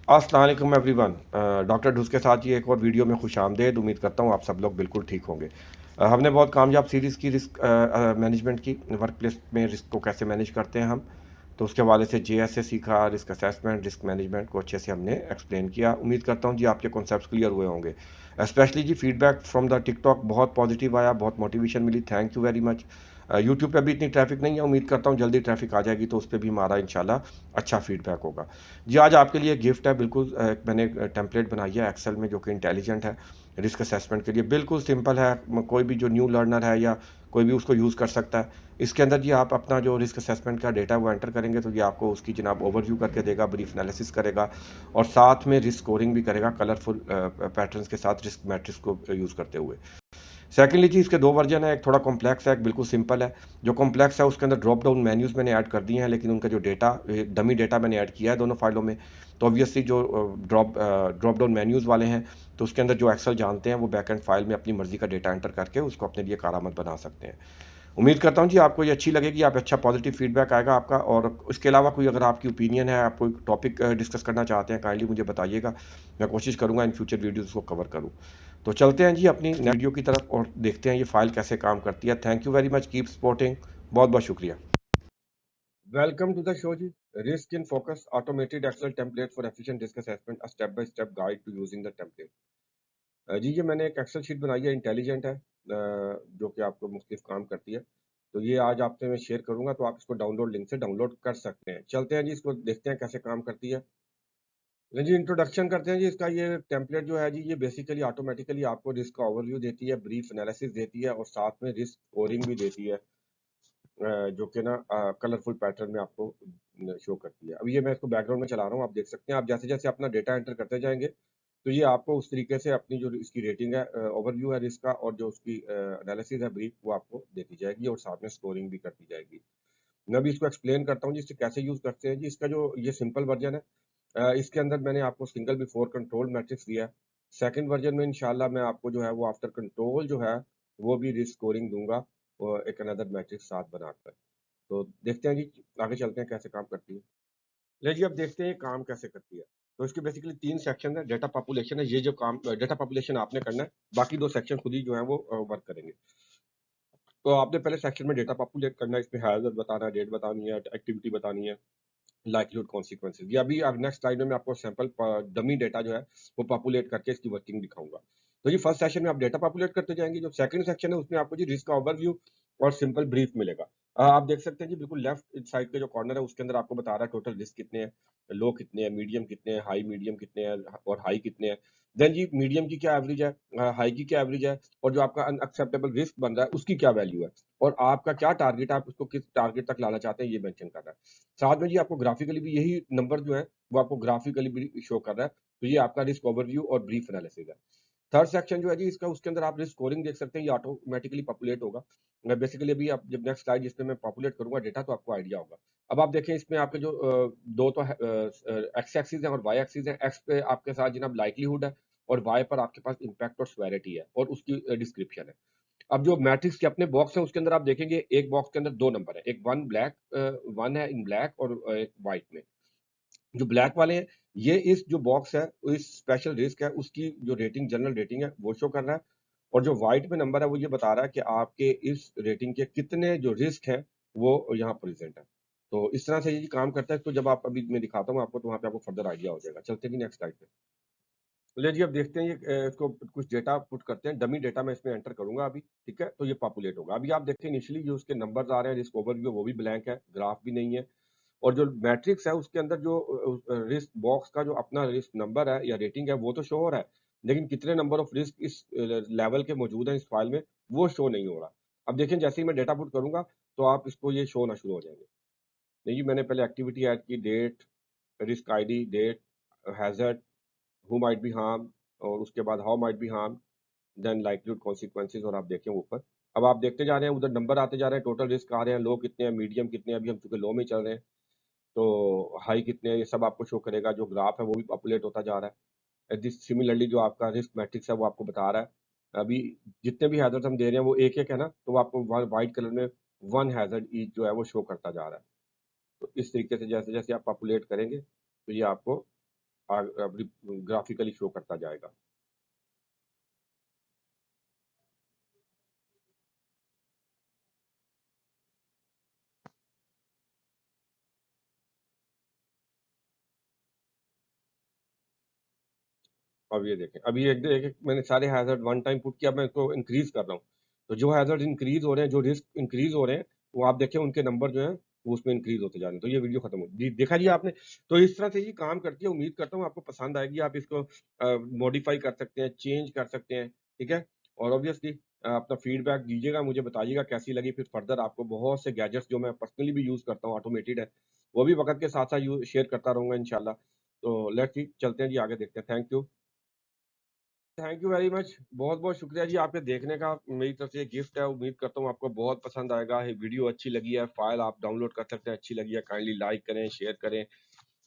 अस्सलाम वालेकुम everyone. Doctor ढूस के साथ ये एक और वीडियो में खुश आमदेद। उम्मीद करता हूँ आप सब लोग बिल्कुल ठीक होंगे। हमने बहुत कामयाब सीरीज़ की रिस्क मैनेजमेंट की, वर्क प्लेस में रिस्क को कैसे मैनेज करते हैं हम। तो उसके हवाले से JS से सीखा, रिस्क असेसमेंट, रिस्क मैनेजमेंट को अच्छे से हमने एक्सप्लेन किया। उम्मीद करता हूँ जी आपके कॉन्सेप्ट क्लियर हुए होंगे। स्पेशली जी फीडबैक फ्रॉम द टिकटॉक बहुत पॉजिटिव आया, बहुत मोटिवेशन मिली। Thank you very much. YouTube पे भी इतनी ट्रैफिक नहीं है, उम्मीद करता हूँ जल्दी ट्रैफिक आ जाएगी तो उस पर भी हमारा इंशाल्लाह अच्छा फीडबैक होगा। जी आज आपके लिए गिफ्ट है। बिल्कुल मैंने टेम्पलेट बनाई है एक्सेल में जो कि इंटेलिजेंट है। रिस्क असेसमेंट के लिए बिल्कुल सिंपल है। कोई भी जो न्यू लर्नर है या कोई भी उसको यूज़ कर सकता है। इसके अंदर जी आप अपना जो रिस्क असेसमेंट का डेटा वो एंटर करेंगे तो ये आपको उसकी जनाब ओवरव्यू करके देगा, ब्रीफ एनालिसिस करेगा और साथ में रिस्क स्कोरिंग भी करेगा कलरफुल पैटर्न्स के साथ रिस्क मैट्रिक्स को यूज़ करते हुए। सेकेंडली जी इसके दो वर्जन है, एक थोड़ा कॉम्प्लेक्स है, एक बिल्कुल सिंपल है। जो कॉम्प्लेक्स है उसके अंदर ड्रॉप डाउन मेन्यूज़ मैंने ऐड कर दिए हैं, लेकिन उनका जो डेटा डमी डेटा मैंने ऐड किया है दोनों फाइलों में। तो ऑब्वियसली जो ड्रॉप डाउन मेन्यूज़ वाले हैं तो उसके अंदर जो एक्सेल जानते हैं वो बैक एंड फाइल में अपनी मर्जी का डेटा एंटर करके उसको अपने लिए कारामद बना सकते हैं। उम्मीद करता हूँ जी आपको ये अच्छी लगेगी, आप अच्छा पॉजिटिव फीडबैक आएगा आपका। और इसके अलावा कोई अगर आपकी ओपिनियन है, आप कोई टॉपिक डिस्कस करना चाहते हैं, काइंडली मुझे बताइएगा। मैं कोशिश करूँगा इन फ्यूचर वीडियोज़ को कवर करूँ। तो चलते हैं जी अपनी नेक्स्ट वीडियो की तरफ और देखते हैं ये फाइल कैसे काम करती है। Thank you very much, keep supporting. बहुत बहुत शुक्रिया। वेलकम टू द शो जी। Risk in focus automated Excel template for efficient risk assessment, a step by step guide to using the template. जी ये मैंने एक एक्सेल शीट बनाई है, इंटेलिजेंट है, जो कि आपको मुख्तलिफ काम करती है। तो ये आज आपसे मैं शेयर करूंगा, तो आप इसको डाउनलोड लिंक से डाउनलोड कर सकते हैं। चलते हैं जी इसको देखते हैं कैसे काम करती है। जी इंट्रोडक्शन करते हैं जी इसका। ये टेम्पलेट जो है जी ये बेसिकली ऑटोमेटिकली आपको रिस्क का ओवरव्यू देती है, ब्रीफ एनालिसिस देती है और साथ में रिस्क स्कोरिंग भी देती है, जो कि ना कलरफुल पैटर्न में आपको शो करती है। अब ये मैं इसको बैकग्राउंड में चला रहा हूँ, आप देख सकते हैं। आप जैसे जैसे अपना डेटा एंटर करते जाएंगे तो ये आपको उस तरीके से अपनी जो इसकी रेटिंग है, ओवरव्यू है रिस्क का और जो उसकी एनालिसिस है ब्रीफ, वो आपको देती जाएगी और साथ में स्कोरिंग भी करती जाएगी। मैं भी इसको एक्सप्लेन करता हूँ जी इससे कैसे यूज करते हैं जी। इसका जो ये सिंपल वर्जन है, इसके अंदर मैंने आपको सिंगल बिफोर कंट्रोल मैट्रिक्स दिया है। सेकंड वर्जन में इंशाल्लाह मैं आपको जो है वो आफ्टर कंट्रोल जो है वो भी रिस्क स्कोरिंग दूंगा, और एक अनदर मैट्रिक्स साथ बनाकर। तो देखते हैं जी आगे चलते हैं कैसे काम करती है। ले जी अब देखते हैं ये काम कैसे करती है। तो इसके बेसिकली तीन सेक्शन है। डेटा पॉपुलेशन है, ये जो काम डेटा पॉपुलेशन आपने करना है, बाकी दो सेक्शन खुद ही जो है वो वर्क करेंगे। तो आपने पहले सेक्शन में डेटा पॉपुलेट करना है, इसमें हैजर्ड बताना है, डेट बतानी है, एक्टिविटी बतानी है, लाइक्लीहुड कॉन्सिक्वेंसेज। ये अभी नेक्स्ट स्लाइड में मैं आपको सैंपल डमी डेटा जो है वो पॉपुलेट करके इसकी वर्किंग दिखाऊंगा। तो ये फर्स्ट सेशन में आप डेटा पॉपुलेट करते जाएंगे। जो सेकंड सेक्शन है उसमें आपको जी रिस्क का ओवरव्यू और सिंपल ब्रीफ मिलेगा। आप देख सकते हैं जी बिल्कुल लेफ्ट साइड के जो कॉर्नर है उसके अंदर आपको बता रहा है टोटल रिस्क कितने हैं, लो कितने हैं, मीडियम कितने हैं, हाई मीडियम कितने हैं और हाई कितने हैं। देन जी मीडियम की क्या एवरेज है, हाई की क्या एवरेज है, और जो आपका अनएक्सेप्टेबल रिस्क बन रहा है उसकी क्या वैल्यू है, और आपका क्या टारगेट है, आप उसको किस टारगेट तक लाना चाहते हैं ये मेंशन कर रहा है। साथ में जी आपको ग्राफिकली भी यही नंबर जो है वो आपको ग्राफिकली भी शो कर रहा है। तो ये आपका रिस्क ओवरव्यू और ब्रीफ एनालिसिस है। थर्ड सेक्शन जो है जी इसका, उसके अंदर आप रिस्क स्कोरिंग देख सकते हैं, ये ऑटोमेटिकली पॉपुलेट होगा। मैं बेसिकली अभी आप जब नेक्स्ट स्लाइड जिसमें मैं पॉपुलेट करूंगा डेटा तो आपको आइडिया होगा। अब आप देखें इसमें आपके जो दो तो एक्स एक्सिस है और वाई एक्सिस है। एक्स पे आपके साथ जनाब लाइक्लीहुड है और वाई पर आपके पास इम्पैक्ट और स्वेरिटी है और उसकी डिस्क्रिप्शन है। अब जो मैट्रिक्स के अपने बॉक्स है उसके अंदर आप देखेंगे एक बॉक्स के अंदर दो नंबर है, एक वन है इन ब्लैक और एक व्हाइट में। जो ब्लैक वाले हैं ये इस जो बॉक्स है, इस स्पेशल रिस्क है उसकी जो रेटिंग, जनरल रेटिंग है वो शो कर रहा है। और जो व्हाइट में नंबर है वो ये बता रहा है कि आपके इस रेटिंग के कितने जो रिस्क है वो यहाँ प्रेजेंट है। तो इस तरह से ये काम करता है। तो जब आप अभी मैं दिखाता हूँ आपको तो वहाँ पे आपको फर्दर आइडिया हो जाएगा। चलते हैं नेक्स्ट स्लाइड पे। ले जी अब देखते हैं ये इसको कुछ डेटा पुट करते हैं। डमी डेटा मैं इसमें एंटर करूंगा अभी, ठीक है। तो ये पॉपुलेट होगा। अभी आप देखें इनिशियली जो उसके नंबर्स आ रहे हैं, रिस्क ओवरव्यू वो भी ब्लैंक है, ग्राफ भी नहीं है। और जो मैट्रिक्स है उसके अंदर जो रिस्क बॉक्स का जो अपना रिस्क नंबर है या रेटिंग है वो तो शो हो रहा है, लेकिन कितने नंबर ऑफ रिस्क इस लेवल के मौजूद हैं इस फाइल में वो शो नहीं हो रहा। अब देखें जैसे ही मैं डेटा पुट करूंगा तो आप इसको ये शो होना शुरू हो जाएंगे। नहीं जी मैंने पहले एक्टिविटी ऐड की, date, risk ID, date, hazard, who might be harm, और उसके बाद how might be harm, then likelihood consequences. और आप देखें ऊपर, अब आप देखते जा रहे हैं उधर नंबर आते जा रहे हैं, टोटल रिस्क आ रहे हैं, लो कितने हैं, मीडियम कितने हैं, अभी हम चूंकि लो में चल रहे हैं तो हाई कितने हैं, ये सब आपको शो करेगा। जो ग्राफ है वो भी पॉपुलेट होता जा रहा है। दिस सिमिलरली जो आपका रिस्क मैट्रिक्स है वो आपको बता रहा है अभी जितने भी हैजर्ड हम दे रहे हैं वो एक एक है ना, तो वो आपको व्हाइट कलर में वन हैजर्ड ईच जो है वो शो करता जा रहा है। तो इस तरीके से जैसे जैसे आप पॉपुलेट करेंगे तो ये आपको ग्राफिकली शो करता जाएगा। अब ये देखें, अभी एक मैंने सारे हैज़र्ड वन टाइम पुट किया, मैं इसको इंक्रीज कर रहा हूँ, तो जो हैज़र्ड इंक्रीज हो रहे हैं, जो रिस्क इंक्रीज हो रहे हैं, वो आप देखें उनके नंबर जो है वो उसमें इंक्रीज होते जा रहे हैं। तो ये वीडियो खत्म हो जी, देखा जी आपने। तो इस तरह से ये काम करती है। उम्मीद करता हूँ आपको पसंद आएगी। आप इसको मॉडिफाई कर सकते हैं, चेंज कर सकते हैं, ठीक है। और ऑब्वियसली अपना फीडबैक दीजिएगा, मुझे बताइएगा कैसी लगी। फिर फर्दर आपको बहुत से गैजेट्स जो मैं पर्सनली भी यूज करता हूँ, ऑटोमेटेड है, वो भी वक्त के साथ साथ शेयर करता रहूंगा इंशाल्लाह। तो लेट्स सी, चलते हैं जी आगे, देखते हैं। Thank you very much. बहुत बहुत शुक्रिया जी आपके देखने का। मेरी तरफ से ये गिफ्ट है। उम्मीद करता हूँ आपको बहुत पसंद आएगा। ये वीडियो अच्छी लगी है, फाइल आप डाउनलोड कर सकते हैं। अच्छी लगी है, काइंडली लाइक करें, शेयर करें।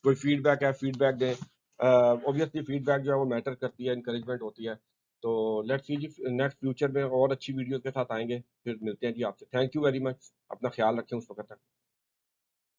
कोई फीडबैक है, फीडबैक दें। ऑब्वियसली फीडबैक जो है वो मैटर करती है, इंकरेजमेंट होती है। तो लेट्स सी जी, नेक्स्ट फ्यूचर में और अच्छी वीडियो के साथ आएंगे। फिर मिलते हैं जी आपसे। Thank you very much. अपना ख्याल रखें उस वक्त तक।